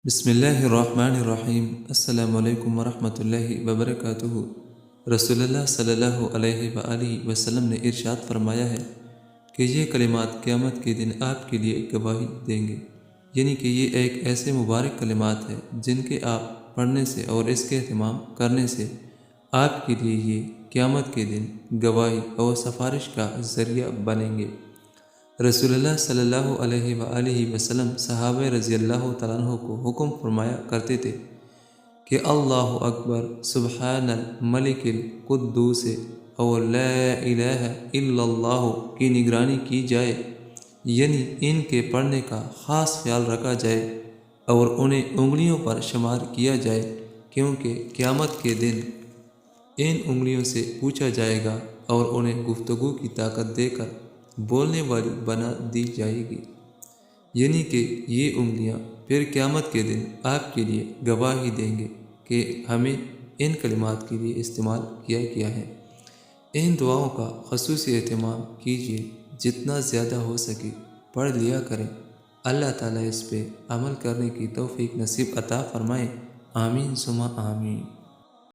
بسم اللہ الرحمن الرحیم۔ السلام علیکم ورحمۃ اللہ وبرکاتہ۔ رسول اللہ صلی اللہ علیہ وآلہ وسلم نے ارشاد فرمایا ہے کہ یہ کلمات قیامت کے دن آپ کے لیے گواہی دیں گے، یعنی کہ یہ ایک ایسے مبارک کلمات ہیں جن کے آپ پڑھنے سے اور اس کے اہتمام کرنے سے آپ کے لیے یہ قیامت کے دن گواہی اور سفارش کا ذریعہ بنیں گے۔ رسول اللہ صلی اللہ علیہ وآلہ وسلم صحابہ رضی اللہ تعالیٰ عنہ کو حکم فرمایا کرتے تھے کہ اللہ اکبر سبحان الملک القدوس اور لا الہ الا اللہ کی نگرانی کی جائے، یعنی ان کے پڑھنے کا خاص خیال رکھا جائے اور انہیں انگلیوں پر شمار کیا جائے، کیونکہ قیامت کے دن ان انگلیوں سے پوچھا جائے گا اور انہیں گفتگو کی طاقت دے کر بولنے والی بنا دی جائے گی، یعنی کہ یہ انگلیاں پھر قیامت کے دن آپ کے لیے گواہی دیں گے کہ ہمیں ان کلمات کے لیے استعمال کیا گیا ہے۔ ان دعاؤں کا خصوصی اہتمام کیجیے، جتنا زیادہ ہو سکے پڑھ لیا کریں۔ اللہ تعالیٰ اس پہ عمل کرنے کی توفیق نصیب عطا فرمائے۔ آمین ثم آمین۔